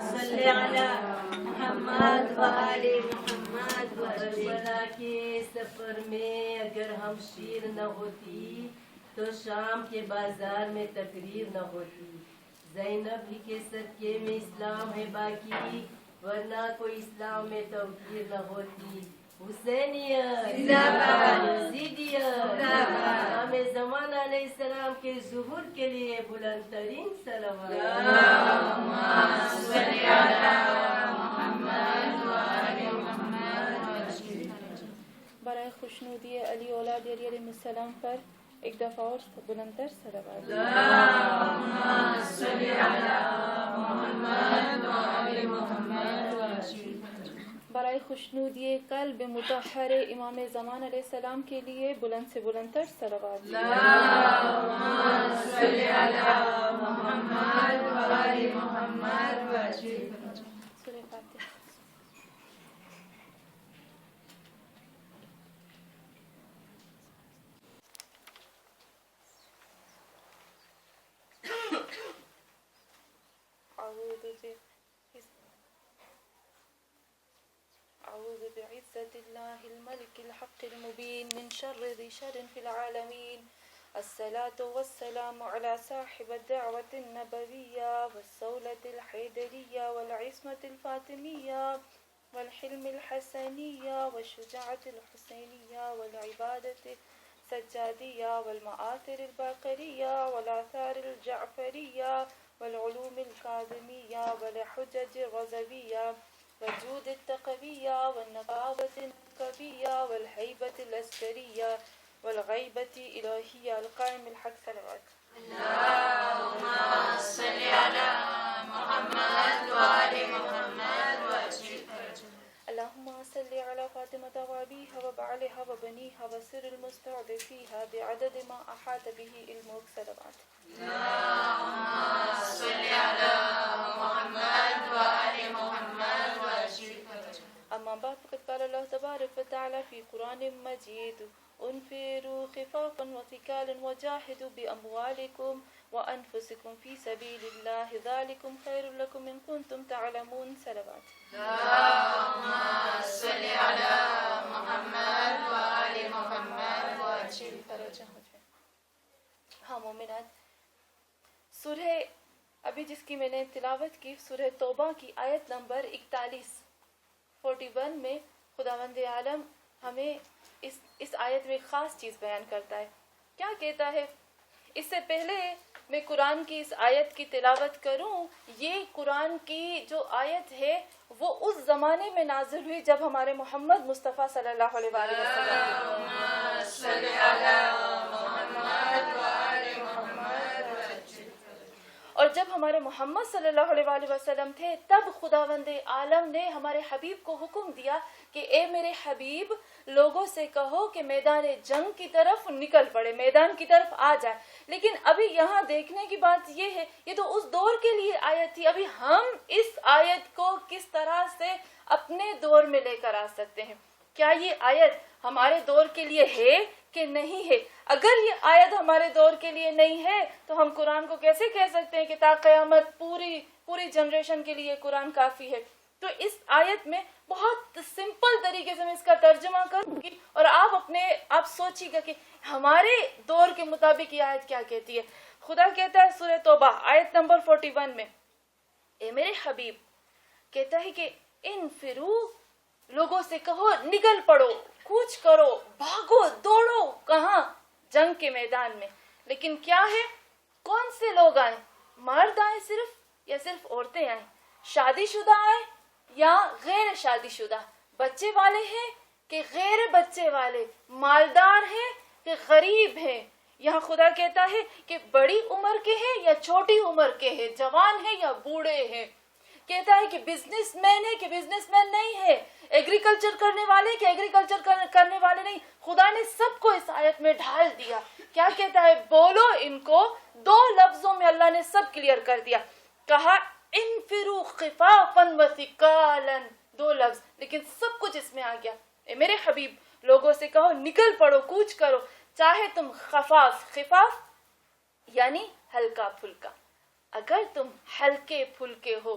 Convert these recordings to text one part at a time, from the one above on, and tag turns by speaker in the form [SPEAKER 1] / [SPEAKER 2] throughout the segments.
[SPEAKER 1] صلی علی محمد و آل محمد و کربلا کے سفر میں اگر ہم شیر نہ ہوتی تو شام کے بازار میں تقریر نہ ہوتی. زینب ہی کے صدقے میں اسلام ہے باقی ورنہ کوئی اسلام میں توقیر نہ ہوتی. حسینیت زندہ باد، یزیدیت زندہ باد. امام زمان علیہ السلام کے ظہور کے لیے بلند ترین صلوات. اللہم صلی علی محمد و آل محمد.
[SPEAKER 2] برائے خوشنودی علی اولاد علی علیہ السلام پر ایک دفعہ اور بلندتر صلوات.
[SPEAKER 1] اللہم صلی علی محمد و آل محمد.
[SPEAKER 2] برائے خوشنودی قلب مطہر امام زمان علیہ السلام کے لیے بلند سے بلندتر صلوات.
[SPEAKER 1] اللہم صلی علی محمد و آل محمد.
[SPEAKER 2] سورہ فاتحہ. أعوذ بعزة الله الملك الحق المبين من شر ذي شر في العالمين. الصلاة والسلام على صاحب الدعوة النبوية والصولة الحيدرية والعصمة الفاطمية والحلم الحسنية والشجاعة الحسينية والعبادة السجادية والمآثر الباقرية والآثار الجعفرية والعلوم الكاظمية والحجج الغزبية والجود التقوية والنقاوة النقبية والهيبة الأسكرية والغيبة الإلهية القائم الحق صلوات.
[SPEAKER 1] اللهم صل على محمد وآل محمد وأجل.
[SPEAKER 2] اللهم صل على فاطمة وأبيها وبعلها وبنيها وسر المستعد بعدد ما أحاط به علمك صلوات.
[SPEAKER 1] اللهم صل على محمد وآل محمد وأجل.
[SPEAKER 2] أما بعد فقد قال الله تبارك وتعالى في قرآن مجيد انفروا خفافا وثقالا وجاهدوا بأموالكم وأنفسكم في سبيل الله ذلكم خير لكم إن كنتم تعلمون صلوات.
[SPEAKER 1] اللهم صل على محمد وآل محمد وأجل.
[SPEAKER 2] ہاں مومنات، سورہ ابھی جس کی میں نے تلاوت کی سورہ توبہ کی آیت نمبر 41 میں خداوند عالم ہمیں اس آیت میں خاص چیز بیان کرتا ہے. کیا کہتا ہے؟ اس سے پہلے میں قرآن کی اس آیت کی تلاوت کروں. یہ قرآن کی جو آیت ہے وہ اس زمانے میں نازل ہوئی جب ہمارے محمد مصطفیٰ صلی اللہ علیہ وسلم اور جب ہمارے محمد صلی اللہ علیہ وسلم تھے تب خداوند عالم نے ہمارے حبیب کو حکم دیا کہ اے میرے حبیب لوگوں سے کہو کہ میدان جنگ کی طرف نکل پڑے، میدان کی طرف آ جائے. لیکن ابھی یہاں دیکھنے کی بات یہ ہے، یہ تو اس دور کے لیے آیت تھی. ابھی ہم اس آیت کو کس طرح سے اپنے دور میں لے کر آ سکتے ہیں؟ کیا یہ آیت ہمارے دور کے لیے ہے کہ نہیں ہے؟ اگر یہ آیت ہمارے دور کے لیے نہیں ہے تو ہم قرآن کو کیسے کہہ سکتے ہیں کہ تا قیامت پوری جنریشن کے لیے قرآن کافی ہے؟ تو اس آیت میں بہت سمپل طریقے سے میں اس کا ترجمہ کروں گی اور آپ سوچیے گا کہ ہمارے دور کے مطابق یہ آیت کیا کہتی ہے. خدا کہتا ہے سورہ توبہ آیت نمبر 41 میں، اے میرے حبیب کہتا ہے کہ انفرو، لوگوں سے کہو نکل پڑو، کوچ کرو، بھاگو، دوڑو. کہاں؟ جنگ کے میدان میں. لیکن کیا ہے؟ کون سے لوگ آئیں؟ مرد آئیں صرف یا صرف عورتیں آئیں؟ شادی شدہ آئیں یا غیر شادی شدہ؟ بچے والے ہیں کہ غیر بچے والے؟ مالدار ہیں کہ غریب ہیں؟ یہاں خدا کہتا ہے کہ بڑی عمر کے ہیں یا چھوٹی عمر کے ہیں، جوان ہیں یا بوڑھے ہیں. کہتا ہے کہ بزنس مین ہے کہ بزنس مین نہیں ہے، ایگریکلچر کرنے والے کہ ایگریکلچر کرنے والے نہیں. خدا نے سب کو اس آیت میں ڈھال دیا. کیا کہتا ہے؟ بولو ان کو. 2 لفظوں میں اللہ نے سب کلیئر کر دیا. کہا انفروا خفافا وثقالا، 2 لفظ، لیکن سب کچھ اس میں آ گیا. اے میرے حبیب لوگوں سے کہو نکل پڑو، کوچ کرو، چاہے تم خفاف یعنی ہلکا پھلکا. اگر تم ہلکے پھلکے ہو،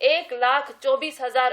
[SPEAKER 2] 1,24,000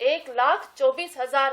[SPEAKER 2] 1,24,000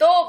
[SPEAKER 2] 2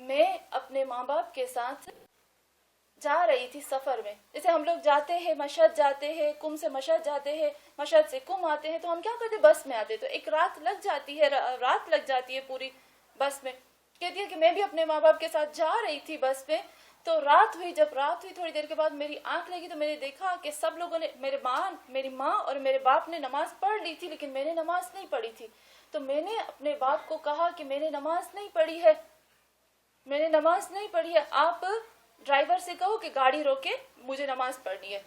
[SPEAKER 2] میں اپنے ماں باپ کے ساتھ جا رہی تھی سفر میں. جیسے ہم لوگ جاتے ہیں مشہد جاتے ہیں, کم سے مشہد جاتے ہیں, مشہد سے کم آتے ہیں, تو ہم کیا کرتے ہیں, بس میں آتے, تو ایک رات لگ جاتی ہے پوری بس میں. کہتی ہے کہ میں بھی اپنے ماں باپ کے ساتھ جا رہی تھی بس میں, تو رات ہوئی, جب رات ہوئی تھوڑی دیر کے بعد میری آنکھ لگی تو میں نے دیکھا کہ سب لوگوں نے, میری ماں اور میرے باپ نے نماز پڑھ لی تھی, لیکن میں نے نماز نہیں پڑھی تھی. تو میں نے اپنے باپ کو کہا کہ میں نے نماز نہیں پڑھی ہے, آپ ڈرائیور سے کہو کہ گاڑی روکے, مجھے نماز پڑھنی ہے.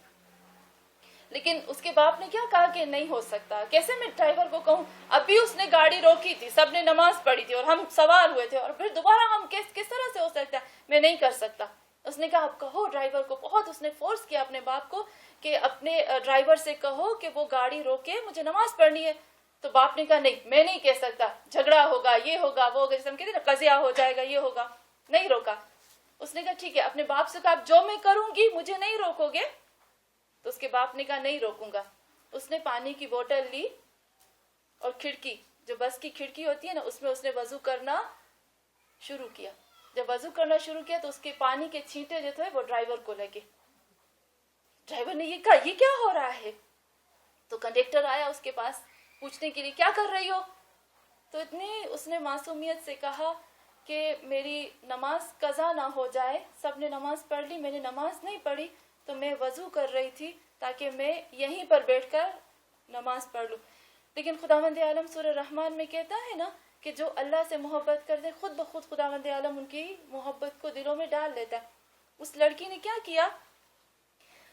[SPEAKER 2] لیکن اس کے باپ نے کیا کہا کہ نہیں ہو سکتا, کیسے میں ڈرائیور کو کہوں, ابھی اس نے گاڑی روکی تھی, سب نے نماز پڑھی تھی اور ہم سوار ہوئے تھے, اور پھر دوبارہ ہم کس طرح سے ہو سکتا ہے, میں نہیں کر سکتا. اس نے کہا آپ کہو ڈرائیور کو, بہت اس نے فورس کیا اپنے باپ کو کہ اپنے ڈرائیور سے کہو کہ وہ گاڑی روکے, مجھے نماز پڑھنی ہے. تو باپ نے کہا نہیں, میں نہیں کہہ سکتا, جھگڑا ہوگا, یہ ہوگا, وہ ہوگا, جیسے ہم کہتے ہیں نا قضیہ ہو جائے گا, یہ ہوگا. نہیں روکا. اس نے کہا ٹھیک ہے, اپنے باپ سے کہا جو میں کروں گی مجھے نہیں روکو گے. تو اس کے باپ نے کہا نہیں روکوں گا. اس نے پانی کی بوتل لی اور کھڑکی, جو بس کی کھڑکی ہوتی ہے نا, اس میں اس نے وضو کرنا شروع کیا. جب وضو کرنا شروع کیا تو اس کے پانی کے چھینٹے جو تھے وہ ڈرائیور کو لگے. ڈرائیور نے یہ کہا یہ کیا ہو رہا ہے. تو کنڈکٹر آیا اس کے پاس پوچھنے کے لیے کیا کر رہی ہو. تو اس نے معصومیت سے کہا کہ میری نماز قضا نہ ہو جائے, سب نے نماز پڑھ لی, میں نے نماز نہیں پڑھی, تو میں وضو کر رہی تھی تاکہ میں یہیں پر بیٹھ کر نماز پڑھ لوں. لیکن خداوند عالم سورہ رحمان میں کہتا ہے نا کہ جو اللہ سے محبت کرتے خود بخود خداوند عالم ان کی محبت کو دلوں میں ڈال لیتا ہے. اس لڑکی نے کیا کیا,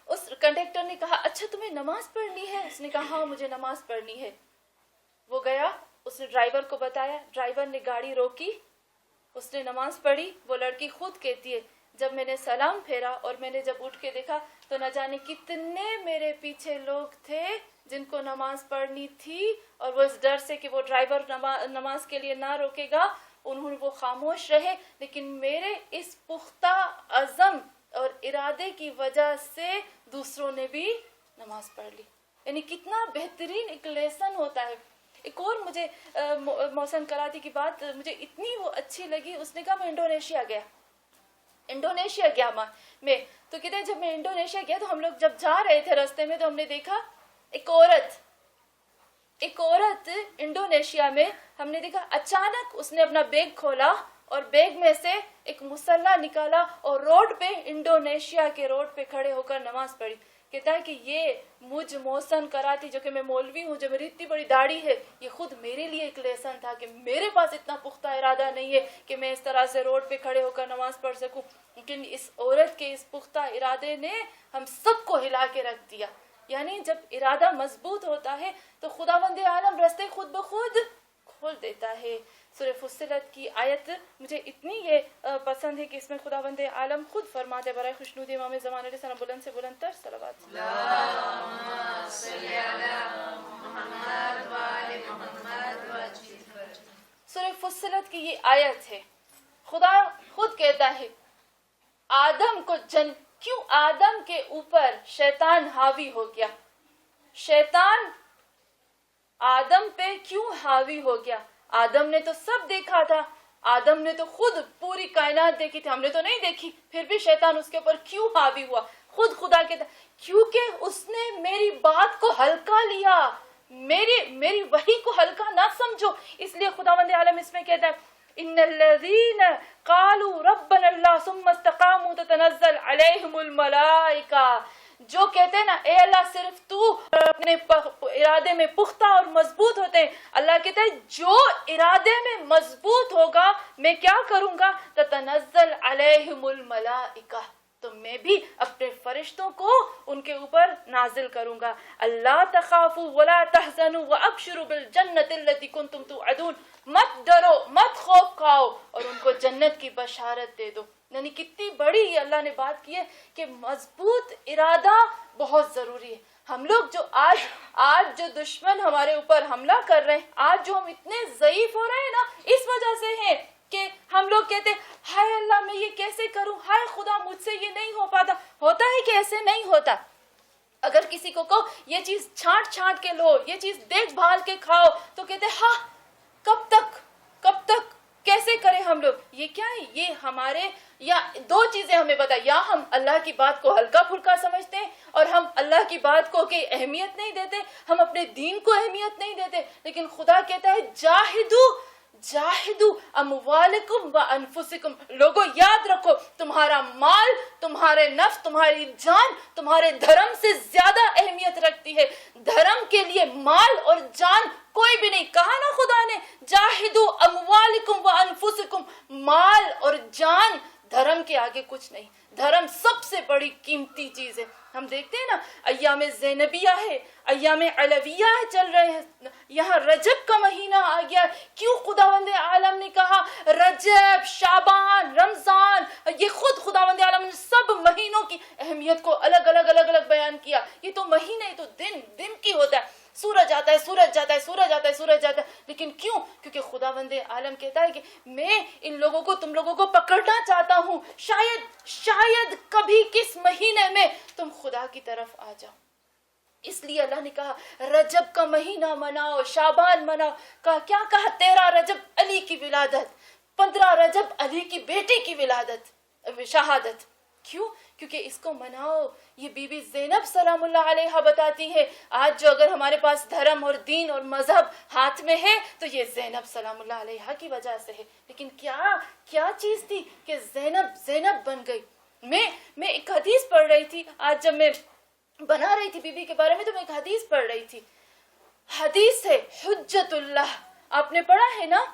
[SPEAKER 2] اس کنڈکٹر نے کہا اچھا تمہیں نماز پڑھنی ہے. اس نے کہا ہاں مجھے نماز پڑھنی ہے. وہ گیا, اس نے ڈرائیور کو بتایا, ڈرائیور نے گاڑی روکی, اس نے نماز پڑھی. وہ لڑکی خود کہتی ہے جب میں نے سلام پھیرا اور میں نے جب اٹھ کے دیکھا تو نہ جانے کتنے میرے پیچھے لوگ تھے جن کو نماز پڑھنی تھی, اور وہ اس ڈر سے کہ وہ ڈرائیور نماز کے لیے نہ روکے گا انہوں نے وہ خاموش رہے. لیکن میرے اس پختہ عزم اور ارادے کی وجہ سے دوسروں نے بھی نماز پڑھ لی. یعنی کتنا بہترین ایک لیسن ہوتا ہے. ایک اور مجھے محسن کراتی کی بات مجھے اتنی وہ اچھی لگی. اس نے کہا میں انڈونیشیا گیا میں, تو کہتے ہیں جب میں انڈونیشیا گیا تو ہم لوگ جب جا رہے تھے راستے میں تو ہم نے دیکھا ایک عورت انڈونیشیا میں ہم نے دیکھا اچانک اس نے اپنا بیگ کھولا اور بیگ میں سے ایک مسلح نکالا اور روڈ پہ, انڈونیشیا کے روڈ پہ کھڑے ہو کر نماز پڑھی. کہتا ہے کہ یہ مجھ محسن کراتی جو کہ میں مولوی ہوں, جو میری اتنی بڑی داڑھی ہے, یہ خود میرے لیے ایک لیسن تھا کہ میرے پاس اتنا پختہ ارادہ نہیں ہے کہ میں اس طرح سے روڈ پہ کھڑے ہو کر نماز پڑھ سکوں. لیکن اس عورت کے اس پختہ ارادے نے ہم سب کو ہلا کے رکھ دیا. یعنی جب ارادہ مضبوط ہوتا ہے تو خداوند عالم راستے خود بخود کھول دیتا ہے. سورہ فصلت کی آیت مجھے اتنی یہ پسند ہے کہ اس میں خداوند عالم خود فرماتے برائے خوشنود امام زمان علیہ السلام بلند سے بلند تر صلوات.
[SPEAKER 1] اللہم صلی علی محمد و آل محمد.
[SPEAKER 2] سورہ فصلت کی یہ آیت ہے, خدا خود کہتا ہے آدم کو کیوں آدم کے اوپر شیطان حاوی ہو گیا, شیطان آدم پہ کیوں حاوی ہو گیا. آدم نے تو سب دیکھا تھا, آدم نے تو خود پوری کائنات دیکھی تھی, ہم نے تو نہیں دیکھی, پھر بھی شیطان اس کے اوپر کیوں حاوی ہوا. خود خدا کہتا کیونکہ اس نے میری بات کو ہلکا لیا, میری وحی کو ہلکا نہ سمجھو. اس لیے خداوند عالم اس میں کہتا ہے ان الذین قالوا ربنا اللہ ثم استقاموا تتنزل علیہم الملائکہ. جو کہتے ہیں نا اے اللہ صرف تو اپنے ارادے میں پختہ اور مضبوط ہوتے ہیں, اللہ کہتا ہے جو ارادے میں مضبوط ہوگا میں کیا کروں گا, تتنزل علیہم الملائکہ, تو میں بھی اپنے فرشتوں کو ان کے اوپر نازل کروں گا. اللہ تخافوا ولا تحزنوا وابشروا بالجنۃ التي كنتم توعدون. مت ڈرو, مت خوف کھاؤ اور ان کو جنت کی بشارت دے دو. یعنی کتنی بڑی یہ اللہ نے بات کی ہے کہ مضبوط ارادہ بہت ضروری ہے. ہم لوگ جو آج جو دشمن ہمارے اوپر حملہ کر رہے ہیں, آج جو ہم اتنے ضعیف ہو رہے ہیں نا, اس وجہ سے ہیں کہ ہم لوگ کہتے ہائے اللہ میں یہ کیسے کروں, ہائے خدا مجھ سے یہ نہیں ہو پاتا. ہوتا ہے کہ ایسے نہیں ہوتا. اگر کسی کو کہو یہ چیز چھانٹ کے لو, یہ چیز دیکھ بھال کے کھاؤ, تو کہتے ہاں کب تک کیسے کریں ہم لوگ؟ یہ کیا ہے؟ یہ ہمارے یا دو چیزیں ہمیں بتا، یا ہم اللہ کی بات کو ہلکا پھلکا سمجھتے ہیں اور ہم اللہ کی بات کو کہ اہمیت نہیں دیتے، ہم اپنے دین کو اہمیت نہیں دیتے. لیکن خدا کہتا ہے جاہدو اموالکم و انفسکم. لوگوں یاد رکھو، تمہارا مال، تمہارے نفس، تمہاری جان تمہارے دھرم سے زیادہ اہمیت رکھتی ہے. دھرم کے لیے مال اور جان کوئی بھی نہیں. کہا نا خدا نے جاہدو اموالکم و انفسکم، مال اور جان دھرم کے آگے کچھ نہیں. دھرم سب سے بڑی قیمتی چیز ہے. ہم دیکھتے ہیں نا ایام زینبیہ ہے، ایام علویہ ہے چل رہے ہیں. یہاں رجب کا مہینہ آ گیا. کیوں خداوند عالم نے کہا رجب، شعبان، رمضان؟ یہ خود خداوند عالم نے سب مہینوں کی اہمیت کو الگ الگ بیان کیا. یہ تو مہینے تو دن کی ہوتا ہے. سورج آتا ہے، سورج جاتا ہے، سورج آتا ہے، سورج جاتا ہے. لیکن کیوں؟ کیونکہ خداوند عالم کہتا ہے کہ میں ان لوگوں کو، تم لوگوں کو پکڑنا چاہتا ہوں. شاید کبھی کس مہینے میں تم خدا کی طرف آ جاؤ. اس لیے اللہ نے کہا رجب کا مہینہ مناؤ، شعبان مناؤ. کیا کہا 13 رجب علی کی ولادت، 15 رجب علی کی بیٹی کی ولادت، شہادت. کیوں؟ کیونکہ اس کو مناؤ. یہ بی بی زینب سلام اللہ علیہا بتاتی ہے. آج جو اگر ہمارے پاس دھرم اور دین اور مذہب ہاتھ میں ہے تو یہ زینب سلام اللہ علیہا کی وجہ سے ہے. لیکن کیا چیز تھی کہ زینب بن گئی. میں ایک حدیث پڑھ رہی تھی آج جب میں بنا رہی تھی بی بی کے بارے میں، تو میں ایک حدیث پڑھ رہی تھی. حدیث ہے حجت اللہ. آپ نے پڑھا ہے نا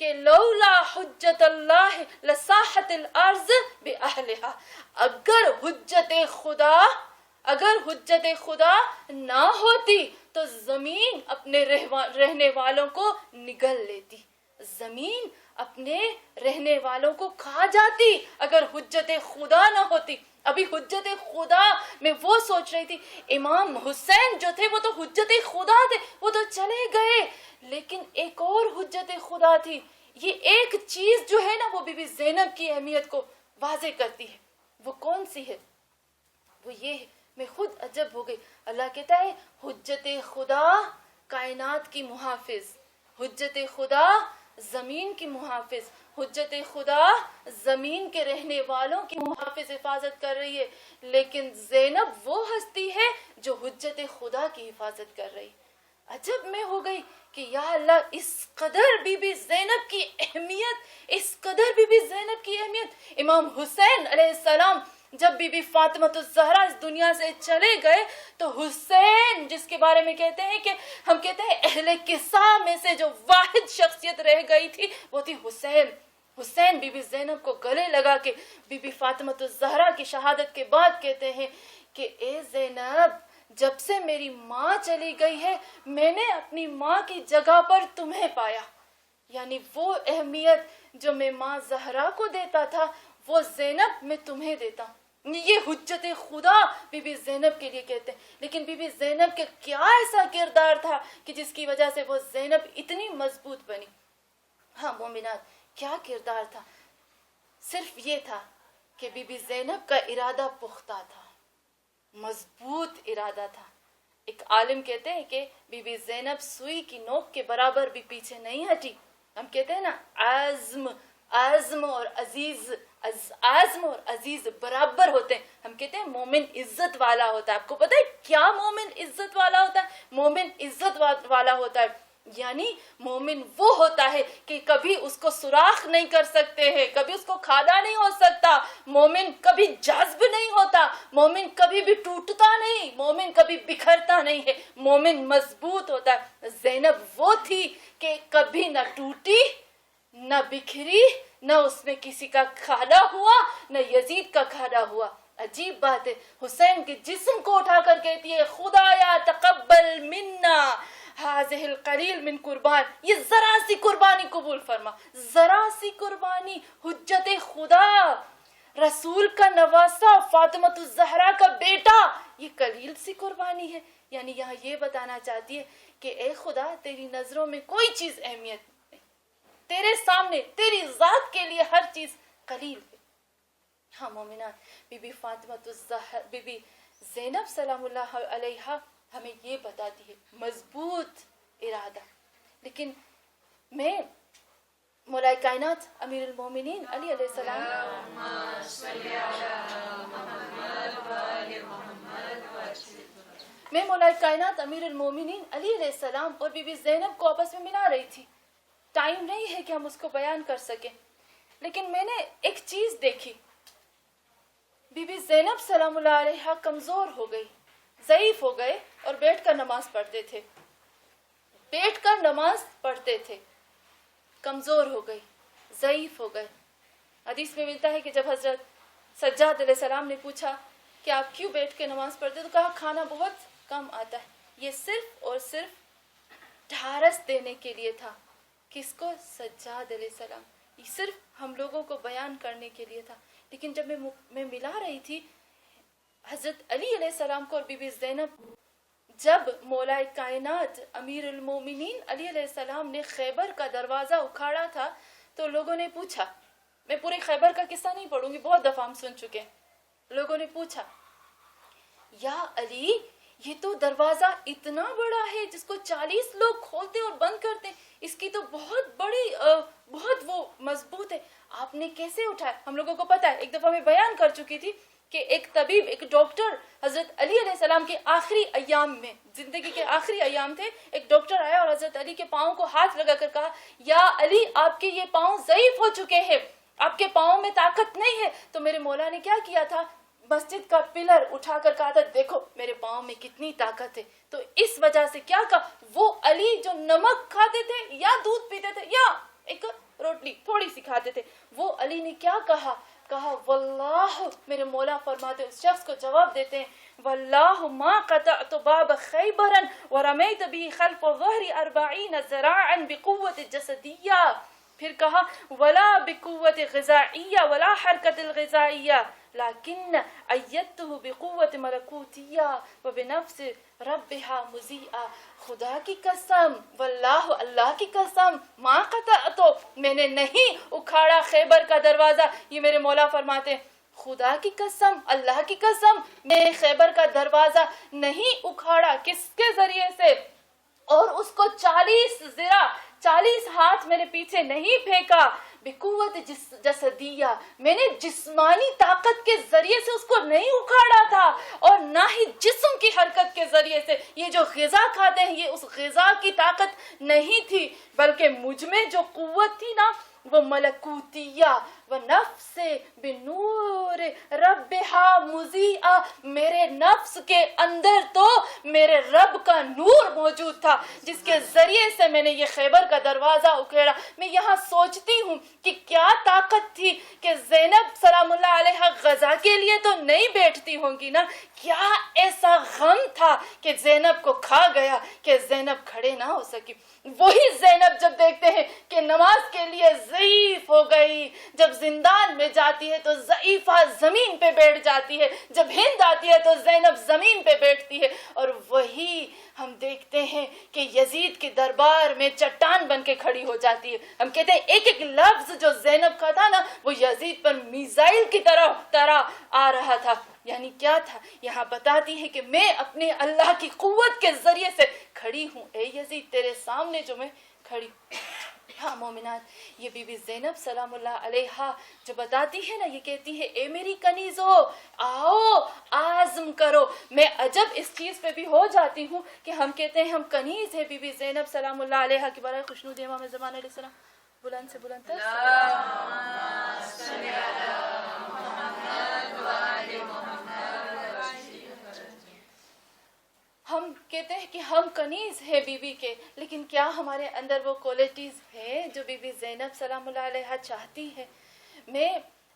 [SPEAKER 2] کہ لولا حجت اللہ لصاحت الارض باہلھا. اگر حجت خدا نہ ہوتی تو زمین اپنے رہنے والوں کو نگل لیتی. زمین اپنے رہنے والوں کو کھا جاتی اگر حجت خدا نہ ہوتی. ابھی حجت خدا میں وہ سوچ رہی تھی، امام حسین جو تھے وہ تو حجت خدا تھے، وہ تو چلے گئے. لیکن ایک اور حجت خدا تھی. یہ ایک چیز جو ہے نا وہ بی بی زینب کی اہمیت کو واضح کرتی ہے. وہ کون سی ہے؟ وہ یہ ہے. میں خود عجب ہو گئی. اللہ کہتا ہے حجت خدا کائنات کی محافظ، حجت خدا زمین کی محافظ، حجت خدا زمین کے رہنے والوں کی محافظ، حفاظت کر رہی ہے. لیکن زینب وہ ہستی ہے جو حجت خدا کی حفاظت کر رہی. عجب میں ہو گئی کہ یا اللہ، اس قدر بی بی زینب کی اہمیت، اس قدر بی بی زینب کی اہمیت. امام حسین علیہ السلام جب بی بی فاطمہ الزہرا اس دنیا سے چلے گئے تو حسین، جس کے بارے میں کہتے ہیں کہ ہم کہتے ہیں اہل قصہ میں سے جو واحد شخصیت رہ گئی تھی وہ تھی حسین. حسین بی بی زینب کو گلے لگا کے بی بی فاطمہ الزہرا کی شہادت کے بعد کہتے ہیں کہ اے زینب، جب سے میری ماں چلی گئی ہے میں نے اپنی ماں کی جگہ پر تمہیں پایا. یعنی وہ اہمیت جو میں ماں زہرا کو دیتا تھا وہ زینب میں تمہیں دیتا ہوں. یہ حجت خدا بی بی زینب کے لیے کہتے ہیں. لیکن بی بی زینب کے کیا ایسا کردار تھا کہ جس کی وجہ سے وہ زینب اتنی مضبوط بنی؟ ہاں مومنات، کیا کردار تھا؟ صرف یہ تھا کہ بی بی زینب کا ارادہ پختہ تھا، مضبوط ارادہ تھا. ایک عالم کہتے ہیں کہ بی بی زینب سوئی کی نوک کے برابر بھی پیچھے نہیں ہٹی. ہم کہتے ہیں نا عزم اور عزیز برابر ہوتے ہیں. ہم کہتے ہیں مومن عزت والا ہوتا ہے. آپ کو پتہ ہے کیا مومن عزت والا ہوتا ہے؟ مومن عزت والا ہوتا ہے یعنی مومن وہ ہوتا ہے کہ کبھی اس کو سوراخ نہیں کر سکتے ہیں، کبھی اس کو کھادا نہیں ہو سکتا. مومن کبھی جذب نہیں ہوتا، مومن کبھی بھی ٹوٹتا نہیں، مومن کبھی بکھرتا نہیں ہے، مومن مضبوط ہوتا ہے. زینب وہ تھی کہ کبھی نہ ٹوٹی، نہ بکھری، نہ اس میں کسی کا کھادا ہوا، نہ یزید کا کھادا ہوا. عجیب بات ہے، حسین کے جسم کو اٹھا کر کہتی ہے خدایا تقبل منا هذه القلیل من قربان. یہ ذرا سی قربانی قبول فرما، ذرا سی قربانی. حجت خدا، رسول کا نواسا، فاطمہ الزہرا کا بیٹا، یہ قلیل سی قربانی ہے. یعنی یہاں یہ بتانا چاہتی ہے کہ اے خدا، تیری نظروں میں کوئی چیز اہمیت نہیں، تیرے سامنے تیری ذات کے لیے ہر چیز قلیل ہے. ہاں مومنان، بی بی فاطمہ الزہرا، بی بی زینب سلام اللہ علیہا ہمیں یہ بتاتی ہے مضبوط ارادہ. لیکن مولا کائنات امیر المومنین علی علیہ السلام میں مولا کائنات امیر المومنین علی علیہ السلام اور بی بی زینب کو آپس میں ملا رہی تھی. ٹائم نہیں ہے کہ ہم اس کو بیان کر سکیں, لیکن میں نے ایک چیز دیکھی. بی بی زینب سلام اللہ علیہا کمزور ہو گئی, ضعیف ہو گئے اور بیٹھ کر نماز پڑھتے تھے, بیٹھ کر نماز پڑھتے تھے. کمزور ہو گئی, ضعیف ہو گئے. حدیث میں ملتا ہے کہ جب حضرت سجاد علیہ السلام نے پوچھا کہ آپ کیوں بیٹھ کے نماز پڑھتے, تو کہا کھانا بہت کم آتا ہے. یہ صرف اور صرف ڈھارس دینے کے لیے تھا. کس کو؟ سجاد علیہ السلام. یہ صرف ہم لوگوں کو بیان کرنے کے لیے تھا. لیکن جب میں ملا رہی تھی حضرت علی علیہ السلام کو اور بی بی زینب, جب مولا کائنات امیر المومنین علی علیہ السلام نے خیبر کا دروازہ اکھاڑا تھا, تو لوگوں نے پوچھا, میں پورے خیبر کا قصہ نہیں پڑھوں گی, بہت دفعہ ہم سن چکے ہیں. لوگوں نے پوچھا یا علی, یہ تو دروازہ اتنا بڑا ہے جس کو 40 لوگ کھولتے اور بند کرتے, اس کی تو بہت بڑی بہت وہ مضبوط ہے, آپ نے کیسے اٹھایا؟ ہم لوگوں کو پتا ہے, ایک دفعہ میں بیان کر چکی تھی کہ ایک طبیب, ایک ڈاکٹر حضرت علی علیہ السلام کے آخری ایام میں, زندگی کے آخری ایام تھے, ایک ڈاکٹر آیا اور حضرت علی کے پاؤں کو ہاتھ لگا کر کہا یا علی آپ کے یہ پاؤں ضعیف ہو چکے ہیں, آپ کے پاؤں میں طاقت نہیں ہے. تو میرے مولا نے کیا کیا تھا, مسجد کا پلر اٹھا کر کہا تھا دیکھو میرے پاؤں میں کتنی طاقت ہے. تو اس وجہ سے کیا کہا, وہ علی جو نمک کھاتے تھے یا دودھ پیتے تھے یا ایک روٹی تھوڑی سی کھاتے تھے, وہ علی نے کیا کہا واللہ, میرے مولا فرماتے اس شخص کو جواب دیتے ہیں واللہ ما قطعت باب خیبرا ورمیت به خلف ظہر 40 ذراعا بقوت جسدیہ. پھر کہا ولا بقوت غذائیہ ولا حرکت الغذائیہ لیکن ایدته بقوت ملکوتیہ وبنفس ربها مذیعہ. خدا کی قسم, واللہ اللہ کی قسم, ما قطعتو, میں نے نہیں اکھاڑا خیبر کا دروازہ. یہ میرے مولا فرماتے ہیں خدا کی قسم, اللہ کی قسم, میں نے خیبر کا دروازہ نہیں اکھاڑا. کس کے ذریعے سے؟ اور اس کو 40 ذرا 40 ہاتھ میرے پیچھے نہیں پھینکا. بقوت جسدیہ, میں نے جسمانی طاقت کے ذریعے سے اس کو نہیں اکھاڑا تھا, اور نہ ہی جسم کی حرکت کے ذریعے سے. یہ جو غذا کھاتے ہیں یہ اس غذا کی طاقت نہیں تھی, بلکہ مجھ میں جو قوت تھی نا وہ ملکوتیہ و نفس بنور ربها مذیعہ. میرے نفس کے اندر تو میرے رب کا نور موجود تھا جس کے ذریعے سے میں نے یہ خیبر کا دروازہ اکھیڑا. میں یہاں سوچتی ہوں کہ کیا طاقت تھی کہ زینب سلام اللہ علیہ غزہ کے لیے تو نہیں بیٹھتی ہوں گی نا, کیا ایسا غم تھا کہ زینب کو کھا گیا کہ زینب کھڑے نہ ہو سکی. وہی زینب جب دیکھتے ہیں کہ نماز کے لیے ضعیف ہو گئی, جب زندان میں جاتی ہے تو ضعیفہ زمین پہ بیٹھ جاتی ہے, جب ہند آتی ہے تو زینب زمین پہ بیٹھتی ہے. اور وہی ہم دیکھتے ہیں کہ یزید کے دربار میں چٹان بن کے کھڑی ہو جاتی ہے. ہم کہتے ہیں ایک ایک لفظ جو زینب کا تھا نا وہ یزید پر میزائل کی طرح آ رہا تھا. یعنی کیا تھا, یہاں بتاتی ہے کہ میں اپنے اللہ کی قوت کے ذریعے سے کھڑی ہوں. اے یزید تیرے سامنے جو میں کھڑی ہوں. ہاں مومنات, یہ بی بی زینب سلام اللہ علیہا جو بتاتی ہے نا, یہ کہتی ہے اے میری کنیزو آؤ عزم کرو. میں عجب اس چیز پہ بھی ہو جاتی ہوں کہ ہم کہتے ہیں ہم کنیز ہے بی بی زینب سلام اللہ علیہا کی برائے خوشنود امام زمان علیہ السلام. بلند سے بلند تر ہم کہتے ہیں کہ ہم کنیز ہیں بی بی کے, لیکن کیا ہمارے اندر وہ کوالٹیز ہیں جو بی بی زینب سلام اللہ علیہا چاہتی ہے؟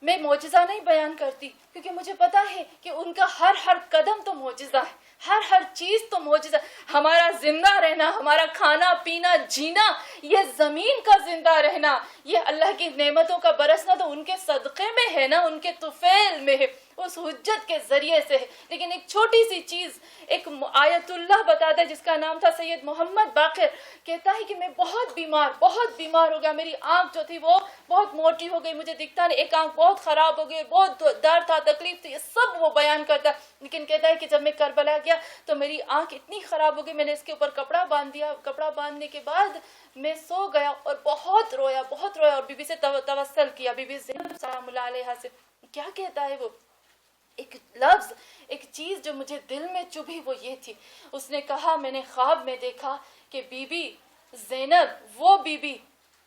[SPEAKER 2] میں معجزہ نہیں بیان کرتی کیونکہ مجھے پتا ہے کہ ان کا ہر قدم تو معجزہ ہے, ہر چیز تو معجزہ. ہمارا زندہ رہنا, ہمارا کھانا پینا جینا, یہ زمین کا زندہ رہنا, یہ اللہ کی نعمتوں کا برسنا تو ان کے صدقے میں ہے نا, ان کے طفیل میں ہے. اس حجت کے ذریعے سے ہے. لیکن ایک چھوٹی سی چیز ایک آیت اللہ بتاتا ہے جس کا نام تھا سید محمد باقر. کہتا ہے کہ میں بہت بیمار ہو گیا, میری آنکھ جو تھی وہ بہت موٹی ہو گئی, مجھے دکھتا نہیں, ایک آنکھ بہت خراب ہو گئی, بہت درد تھا, تکلیف تھی, یہ سب وہ بیان کرتا ہے. لیکن کہتا ہے کہ جب میں کربلا گیا تو میری آنکھ اتنی خراب ہو گئی, میں نے اس کے اوپر کپڑا باندھ دیا, کپڑا باندھنے کے بعد میں سو گیا اور بہت رویا اور بی بی سے توسل کیا, بی بی زینب سلام اللہ علیہا سے. کیا کہتا ہے وہ؟ ایک لفظ, ایک چیز جو مجھے دل میں چبھی وہ یہ تھی. اس نے کہا میں نے خواب میں دیکھا کہ بی بی زینب, وہ بی بی,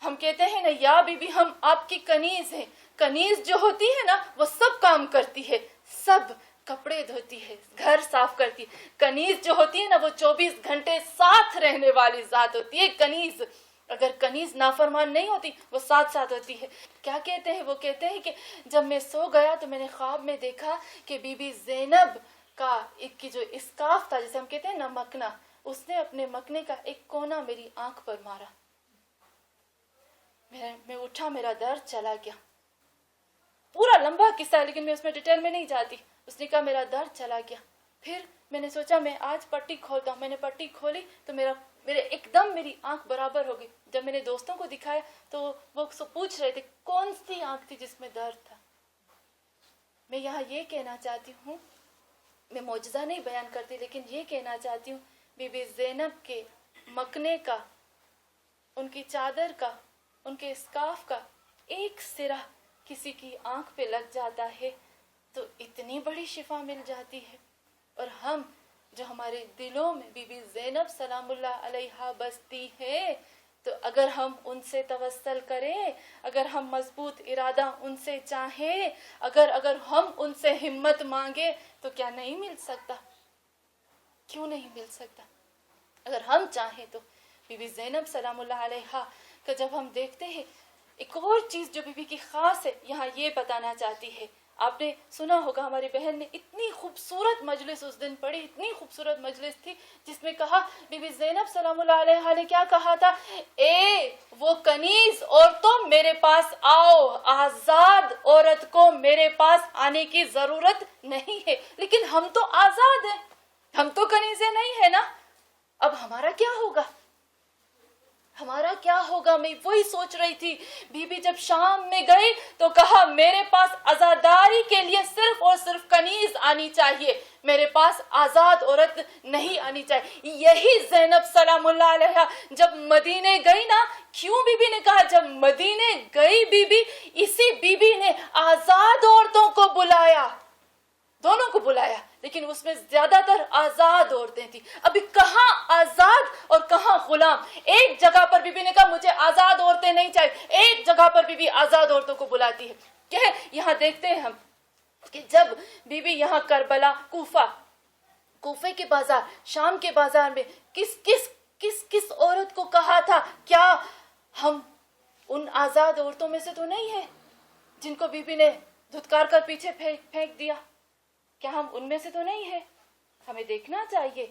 [SPEAKER 2] ہم کہتے ہیں نا یا بی بی ہم آپ کی کنیز ہیں, کنیز جو ہوتی ہے نا وہ سب کام کرتی ہے, سب کپڑے دھوتی ہے, گھر صاف کرتی ہے. کنیز جو ہوتی ہے نا وہ 24 گھنٹے ساتھ رہنے والی ذات ہوتی ہے. کنیز, اگر کنیز نافرمان نہیں ہوتی وہ ساتھ ہوتی ہے. کیا کہتے ہیں وہ؟ کہتے ہیں کہ جب میں سو گیا تو میں نے خواب میں دیکھا کہ بی بی زینب کا ایک کی جو اسکاف تھا, جسے ہم کہتے ہیں نا مکنا, اس نے اپنے مکنے کا ایک کونا میری آنکھ پر مارا. میں اٹھا, میرا درد چلا گیا. پورا لمبا قصہ ہے لیکن میں اس میں ڈیٹیل میں نہیں جاتی. اس نے کہا میرا درد چلا گیا. پھر میں نے سوچا میں آج پٹی کھولتا ہوں. میں نے پٹی کھولی تو میرے ایک دم میری آنکھ برابر ہو گئی. جب میں نے دوستوں کو دکھایا تو وہ پوچھ رہے تھے کون سی آنکھ تھی جس میں درد تھا. میں یہاں یہ کہنا چاہتی ہوں, میں معجزہ نہیں بیان کرتی لیکن یہ کہنا چاہتی ہوں, بی بی زینب کے مکنے کا, ان کی چادر کا, ان کے اسکاف کا ایک سرا کسی کی آنکھ پہ لگ جاتا ہے تو اتنی بڑی شفا مل جاتی ہے. اور ہم جو ہمارے دلوں میں بی بی زینب سلام اللہ علیہا بستی ہے, تو اگر ہم ان سے توسل کریں, اگر ہم مضبوط ارادہ ان سے چاہیں, اگر ہم ان سے ہمت مانگے تو کیا نہیں مل سکتا؟ کیوں نہیں مل سکتا؟ اگر ہم چاہیں تو. بی بی زینب سلام اللہ علیہا کا جب ہم دیکھتے ہیں, ایک اور چیز جو بی بی کی خاص ہے یہاں یہ بتانا چاہتی ہے. آپ نے سنا ہوگا ہماری بہن نے اتنی خوبصورت مجلس اس دن پڑھی, اتنی خوبصورت مجلس تھی جس میں کہا بی بی زینب سلام اللہ علیہا نے کیا کہا تھا, اے وہ کنیز عورتوں میرے پاس آؤ, آزاد عورت کو میرے پاس آنے کی ضرورت نہیں ہے. لیکن ہم تو آزاد ہیں, ہم تو کنیزیں نہیں ہیں نا, اب ہمارا کیا ہوگا؟ ہمارا کیا ہوگا؟ میں وہی سوچ رہی تھی. بی بی جب شام میں گئی تو کہا میرے پاس عزاداری کے لیے صرف اور صرف کنیز آنی چاہیے, میرے پاس آزاد عورت نہیں آنی چاہیے. یہی زینب سلام اللہ علیہا جب مدینے گئی نا, کیوں بی بی نے کہا جب مدینے گئی بی بی, اسی بی بی نے آزاد عورتوں کو بلایا, دونوں کو بلایا, لیکن اس میں زیادہ تر آزاد عورتیں تھیں. ابھی کہاں آزاد اور کہاں غلام؟ ایک جگہ پر بی بی نے کہا مجھے آزاد عورتیں نہیں چاہیے, ایک جگہ پر بی بی آزاد عورتوں کو بلاتی ہے. کہ یہاں دیکھتے ہیں ہم کہ جب بی بی یہاں کربلا, کوفے کے بازار, شام کے بازار میں کس عورت کو کہا تھا, کیا ہم ان آزاد عورتوں میں سے تو نہیں ہیں جن کو بی بی نے دھتکار کر پیچھے پھینک دیا؟ کیا ہم ان میں سے تو نہیں ہیں؟ ہمیں دیکھنا چاہیے,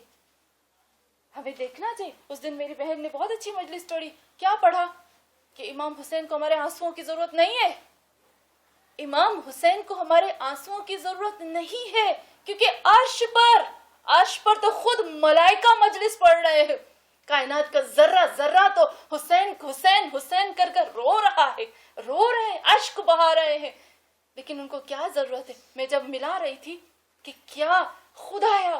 [SPEAKER 2] ہمیں دیکھنا چاہیے. اس دن میری بہن نے بہت اچھی مجلس توڑی. کیا پڑھا کہ امام حسین کو ہمارے آنسوؤں کی ضرورت نہیں ہے. امام حسین کو ہمارے آنسوؤں کی ضرورت نہیں ہے, کیونکہ عرش پر تو خود ملائکہ مجلس پڑھ رہے ہیں. کائنات کا ذرہ ذرہ تو حسین حسین حسین کر کر رو رہا ہے, رو رہے ہیں, اشک بہا رہے ہیں. لیکن ان کو کیا ضرورت ہے؟ میں جب ملا رہی تھی کہ کیا خدایا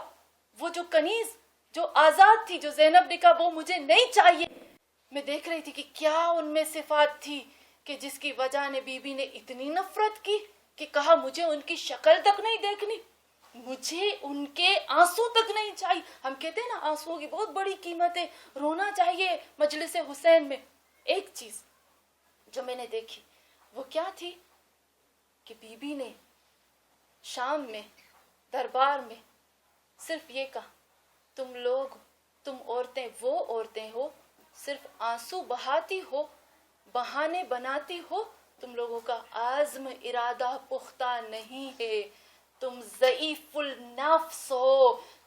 [SPEAKER 2] وہ جو کنیز جو آزاد تھی, جو زینب نے کہا وہ مجھے نہیں چاہیے, میں دیکھ رہی تھی کہ کیا ان میں صفات تھی کہ جس کی وجہ نے بی بی نے اتنی نفرت کی کہ کہا مجھے ان کی شکل تک نہیں دیکھنی, مجھے ان کے آنسو تک نہیں چاہیے. ہم کہتے ہیں نا آنسو کی بہت بڑی قیمت ہے, رونا چاہیے مجلس حسین میں. ایک چیز جو میں نے دیکھی وہ کیا تھی کہ بی بی نے شام میں دربار میں صرف یہ کہا, تم عورتیں وہ عورتیں ہو صرف آنسو بہاتی ہو, بہانے بناتی ہو, تم لوگوں کا عزم ارادہ پختہ نہیں ہے, تم ضعیف النفس ہو,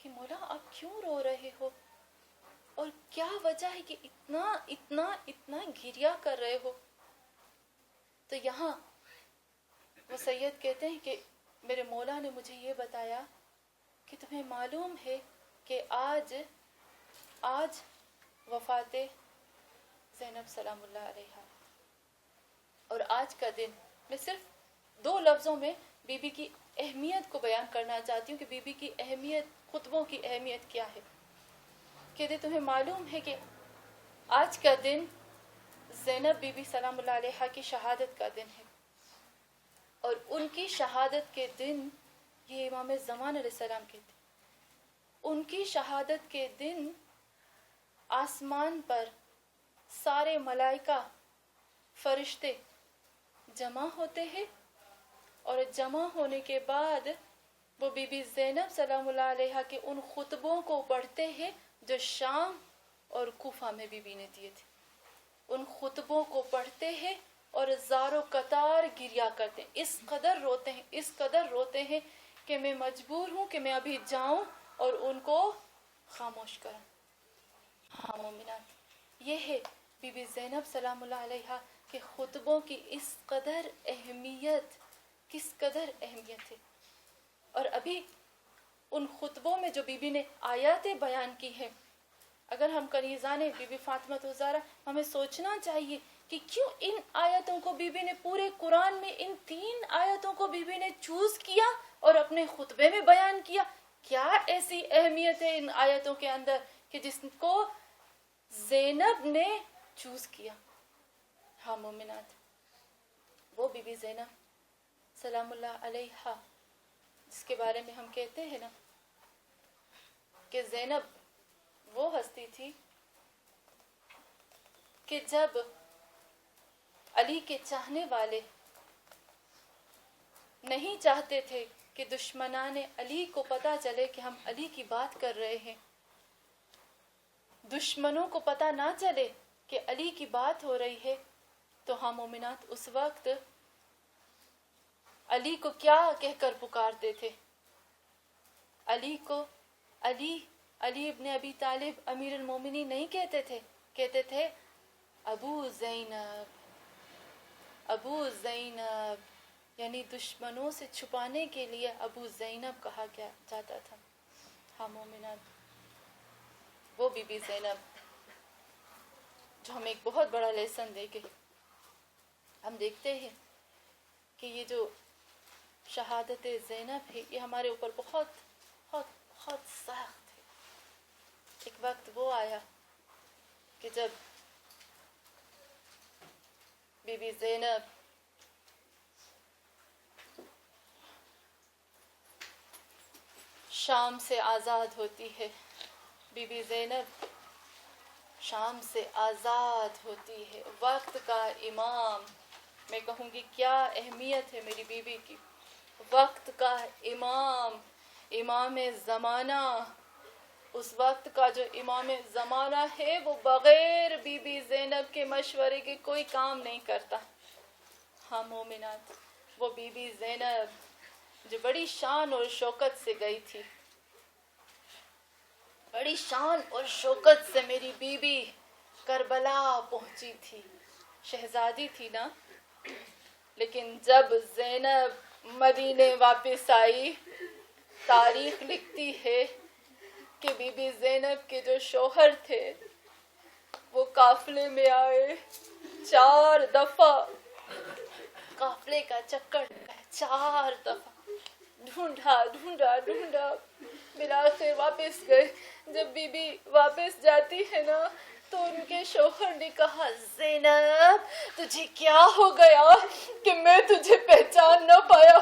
[SPEAKER 2] کہ مولا آپ کیوں رو رہے ہو اور کیا وجہ ہے کہ اتنا اتنا اتنا گریہ کر رہے ہو. تو یہاں وہ سید کہتے ہیں کہ میرے مولا نے مجھے یہ بتایا کہ تمہیں معلوم ہے کہ آج وفات زینب سلام اللہ علیہا، اور آج کا دن میں صرف 2 لفظوں میں بی بی کی اہمیت کو بیان کرنا چاہتی ہوں کہ بی بی کی اہمیت، خطبوں کی اہمیت کیا ہے. کہتے تمہیں معلوم ہے کہ آج کا دن زینب بی بی سلام اللہ علیہا کی شہادت کا دن ہے، اور ان کی شہادت کے دن، یہ امام زمان علیہ السلام کہتے ہیں، ان کی شہادت کے دن آسمان پر سارے ملائکہ فرشتے جمع ہوتے ہیں، اور جمع ہونے کے بعد وہ بی بی زینب سلام اللہ علیہا کے ان خطبوں کو پڑھتے ہیں جو شام اور کوفہ میں بی بی نے دیے تھے. ان خطبوں کو پڑھتے ہیں اور زارو قطار گریہ کرتے ہیں، اس قدر روتے ہیں کہ میں مجبور ہوں کہ میں ابھی جاؤں اور ان کو خاموش کروں. ہاں مومنات، یہ ہے بی بی زینب سلام اللہ علیہا کے خطبوں کی اس قدر اہمیت، کس قدر اہمیت ہے. اور ابھی ان خطبوں میں جو بی بی نے آیاتیں بیان کی ہیں، اگر ہم کنیزان بی بی فاطمہ الزہرا، ہمیں سوچنا چاہیے کہ کیوں ان آیتوں کو بی بی نے پورے قرآن میں، ان 3 آیتوں کو بی بی نے چوز کیا اور اپنے خطبے میں بیان کیا. کیا ایسی اہمیت ہے ان آیتوں کے اندر کہ جس کو زینب نے چوز کیا. ہاں مومنات، وہ بی بی زینب سلام اللہ علیہا جس کے بارے میں ہم کہتے ہیں نا کہ زینب وہ ہستی تھی کہ جب علی کے چاہنے والے نہیں چاہتے تھے کہ دشمنان علی کو پتہ چلے کہ ہم علی کی بات کر رہے ہیں، دشمنوں کو پتہ نہ چلے کہ علی کی بات ہو رہی ہے، تو ہم مومنات اس وقت علی کو کیا کہہ کر پکارتے تھے؟ علی کو علی ابن ابی طالب امیر المومنین نہیں کہتے تھے، کہتے تھے ابو زینب، یعنی دشمنوں سے چھپانے کے لیے ابو زینب کہا جاتا تھا. ہاں مومنات، وہ بی بی زینب جو ہمیں ایک بہت بڑا لیسن دے گی. ہم دیکھتے ہیں کہ یہ جو شہادت زینب ہے یہ ہمارے اوپر بہت بہت بہت سخت ہے. ایک وقت وہ آیا کہ جب بی بی زینب شام سے آزاد ہوتی ہے، بی بی زینب شام سے آزاد ہوتی ہے. وقت کا امام، میں کہوں گی کیا اہمیت ہے میری بیوی کی. وقت کا امام زمانہ، اس وقت کا جو امام زمانہ ہے وہ بغیر بی بی زینب کے مشورے کے کوئی کام نہیں کرتا. ہاں مومنات، وہ بی بی زینب جو بڑی شان اور شوکت سے گئی تھی، بڑی شان اور شوکت سے میری بیوی کربلا پہنچی تھی. شہزادی تھی نا، لیکن جب زینب مدینے واپس آئی، تاریخ لکھتی ہے کہ بی بی زینب کے جو شوہر تھے وہ قافلے میں آئے، 4 دفعہ قافلے کا چکر لگایا، 4 دفعہ ڈھونڈا، بالآخر واپس گئے. جب بی بی واپس جاتی ہے نا تو ان کے شوہر نے کہا زینب تجھے کیا ہو گیا کہ میں تجھے پہچان نہ پایا؟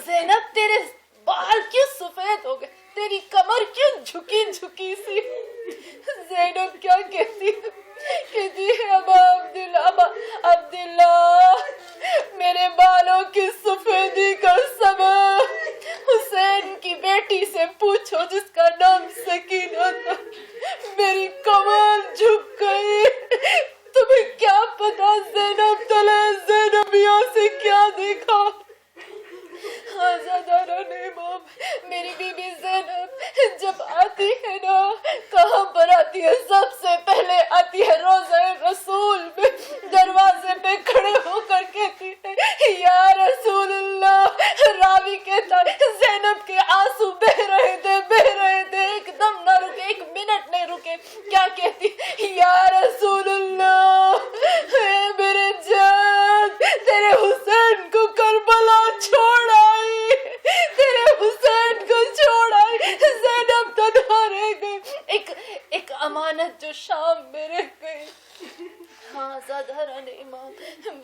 [SPEAKER 2] زینب تیرے بال کیوں سفید ہو گئے، تیری کمر کیوں جھکی سی؟ زینب کیا کہتی ہے ابا عبداللہ، میرے بالوں کی سفیدی کا سبب حسین کی بیٹی سے پوچھو جس کا نام سکینہ تھا. میری کمر جھک گئی. تمہیں کیا پتا زینب تلے زینبیوں سے کیا دیکھا؟ آزاداران امام، میری بی بی زینب جب آتی ہے نا کہاں پر آتی ہے؟ سب سے پہلے آتی ہے روضہ رسول میں، دروازے پہ کھڑے ہو کر کہتی ہے یا رسول اللہ۔ راوی کہتا ہے زینب کے آنسو بہ رہے تھے، ایک دم نہ رکے، ایک منٹ نہیں رکے۔ کیا کہتی؟ یا رسول اللہ، اے میرے جان، تیرے حسین کو کربلا چھوڑ آئی، تیرے حسین کو چھوڑ آئی، زینب تنہا رہ گئی، ایک امانت جو شام میں رہ گئی۔ ہاں زادہران امام،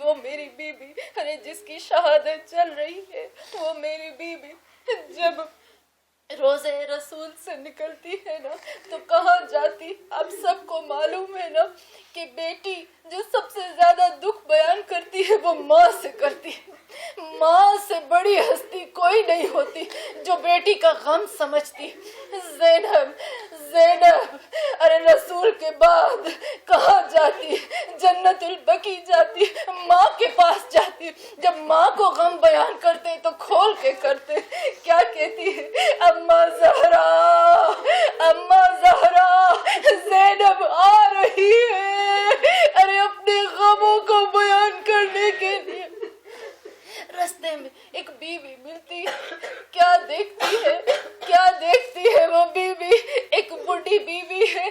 [SPEAKER 2] وہ میری بی بی، ارے جس کی شہادت چل رہی ہے، وہ میری بی بی جب روزہ رسول سے نکلتی ہے نا تو کہاں جاتی؟ آپ سب کو معلوم ہے نا کہ بیٹی جو سب سے زیادہ دکھ بیان کرتی ہے وہ ماں سے کرتی ہے۔ ماں سے بڑی ہستی کوئی نہیں ہوتی جو بیٹی کا غم سمجھتی۔ زینب ارے رسول کے بعد کہاں جاتی؟ جنت البقیع جاتی، ماں کے پاس جاتی۔ جب ماں کو غم بیان کرتے تو کھول کے کرتے۔ کیا کہتی ہے؟ اماں زہرا زینب آ رہی ہے، ارے اپنے غموں کو بیان کرنے کے لیے۔ رستے میں ایک بیوی ملتی ہے، کیا دیکھتی ہے وہ بیوی؟ ایک بڑھی بیوی ہے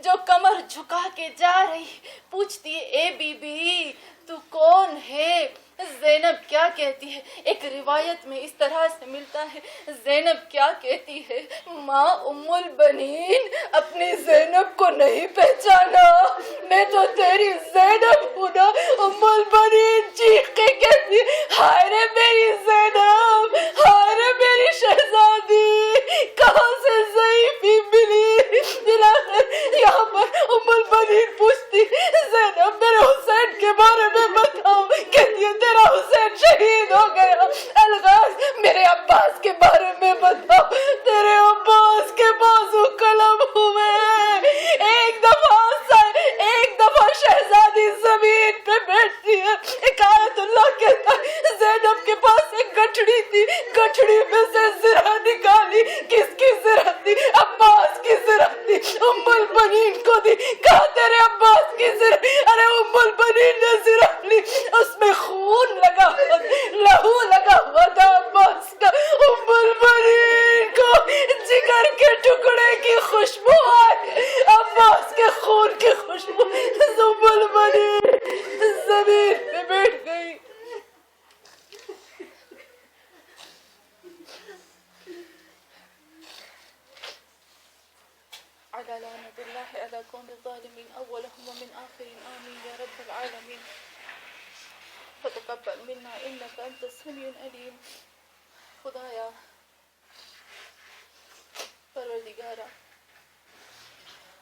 [SPEAKER 2] جو کمر جھکا کے جا رہی، پوچھتی ہے اے بی بی تو کون ہے؟ زینب کیا کہتی ہے؟ ایک روایت میں اس طرح سے ملتا ہے، زینب کیا کہتی ہے؟ ماں ام البنین، اپنی زینب کو نہیں پہچانا؟ میں تو تیری زینب ہوں نا۔ ام البنین چیخ کے کہتی ہے ہائے رے میری زینب، ہائے رے میری شہزادی، کہاں سے ضعیفی ملی؟ یہاں پر ام البنین پوچھتی زینب میرے حسین کے بارے میں بتاؤ، کہتی ہے تیرا حسین شہید ہو گیا۔ الغاز میرے عباس کے بارے میں بتاؤ، تیرے عباس کے بازو قلم ہوئے۔ ایک دفعہ شہزادی زمین پہ بیٹھتی ہے، ایک آیت اللہ کہتا ہے زینب کے پاس ایک گٹھڑی تھی، گٹھڑی میں سے زرہ نکالی۔ کس کی زرہ تھی؟ عباس کی زرہ تھی، ام البنین کو دی۔ کہا تیرے عباس کی زرہ؟ ارے ام البنین نے زرہ لی، اس میں خون لگا ہوا، لہو لگا ہوا تھا عباس کا۔ ام البنین کو جگر کے ٹکڑے کی خوشبو آئی، عباس کے خون کی خوشبو۔ ام البنین زمین پہ بیٹھ گئی۔ على لعنة الله على قوم الظالمين أولهم ومن آخرهم آمين يا رب العالمين فتقبل منا إنك أنت السميع العليم۔ خدایا پروردگارا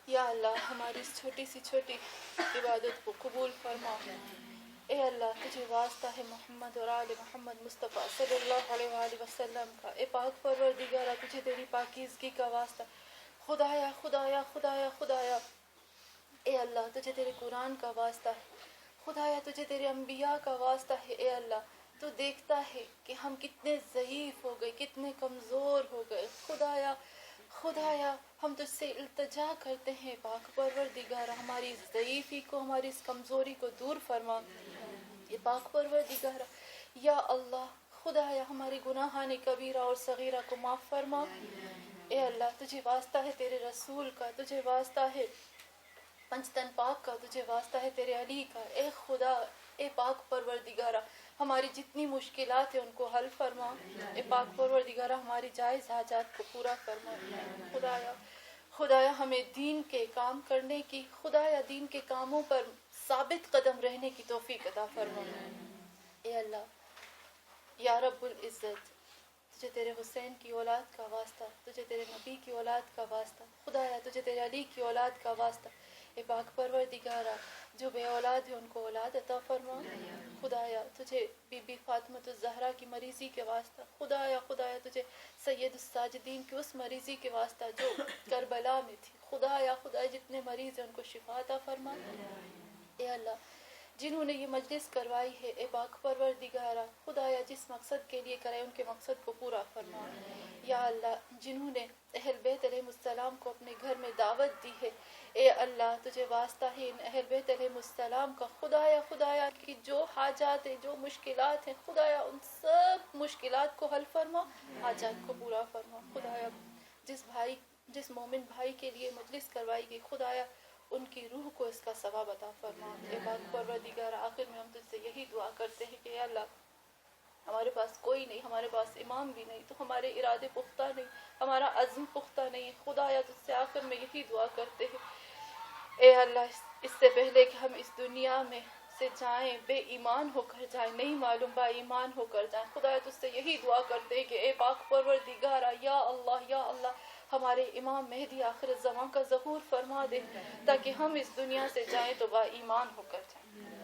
[SPEAKER 2] یا اللہ ہماری اس چھوٹی سی چھوٹی عبادت کو قبول فرما۔ اے اللہ تجھے واسطہ ہے محمد اور آل محمد مصطفیٰ صلی اللہ علیہ وآلہ وسلم کا۔ اے پاک پروردگارا تجھے تیری پاکیزگی کا واسطہ، خدایا خدایا خدایا خدایا اے اللہ تجھے تیرے قرآن کا واسطہ ہے، خدایا تجھے تیرے انبیاء کا واسطہ ہے۔ اے اللہ تو دیکھتا ہے کہ ہم کتنے ضعیف ہو گئے، کتنے کمزور ہو گئے۔ خدایا ہم تجھ سے التجا کرتے ہیں، پاک پروردگار ہماری اس ضعیفی کو، ہماری اس کمزوری کو دور فرما۔ یہ پاک پروردگار یا اللہ خدایا ہماری گناہان کبیرہ اور صغیرہ کو معاف فرما۔ اے اللہ تجھے واسطہ ہے تیرے رسول کا، تجھے واسطہ ہے پنجتن پاک کا، تجھے واسطہ ہے تیرے علی کا۔ اے خدا، اے پاک پروردگارہ ہماری جتنی مشکلات ہیں ان کو حل فرما۔ اے پاک پروردگارہ ہماری جائز حاجات کو پورا فرما۔ خدایا ہمیں دین کے کام کرنے کی، خدایا دین کے کاموں پر ثابت قدم رہنے کی توفیق عطا فرما۔ اے اللہ یا رب العزت تجھے تیرے حسین کی اولاد کا واسطہ، تجھے تیرے نبی کی اولاد کا واسطہ، خدایا تجھے تیرے علی کی اولاد کا واسطہ۔ اے پاک پروردگارہ جو بے اولاد ہے ان کو اولاد عطا فرما۔ خدایا تجھے بی بی فاطمۃ الزہرا کی مریضی کے واسطہ، خدایا تجھے سید الساجدین کی اس مریضی کے واسطہ جو کربلا میں تھی، خدایا جتنے مریض ہیں ان کو شفا عطا فرما۔ اے اللہ جنہوں نے یہ مجلس کروائی ہے، اے پاک پروردگارہ خدایا جس مقصد کے لیے کرائے ان کے مقصد کو پورا فرما۔ یا اللہ جنہوں نے اہل بیت علیہ السلام کو اپنے گھر میں دعوت دی ہے، اے اللہ تجھے واسطہ ہے ان اہل بیت علیہ السلام کا، خدایا کی جو حاجات ہیں، جو مشکلات ہیں، خدایا ان سب مشکلات کو حل فرما، حاجات کو پورا فرما۔ خدایا جس مومن بھائی کے لیے مجلس کروائی گئی، خدایا ان کی روح کو اس کا ثواب عطا فرما۔ اے پاک پروردگار، آخر میں ہم تجھ سے یہی دعا کرتے ہیں کہ اے اللہ ہمارے پاس کوئی نہیں، ہمارے پاس امام بھی نہیں، تو ہمارے ارادے پختہ نہیں، ہمارا عزم پختہ نہیں ہے، خدایا تجھ سے آخر میں یہی دعا کرتے ہیں اے اللہ اس سے پہلے کہ ہم اس دنیا میں سے جائیں، بے ایمان ہو کر جائیں، نہیں معلوم با ایمان ہو کر جائیں، خدایا تجھ سے یہی دعا کرتے ہیں کہ اے پاک پروردگارا یا اللہ ہمارے امام مہدی آخر الزمان کا ظہور فرما دے تاکہ ہم اس دنیا سے جائیں تو با ایمان ہو کر جائیں۔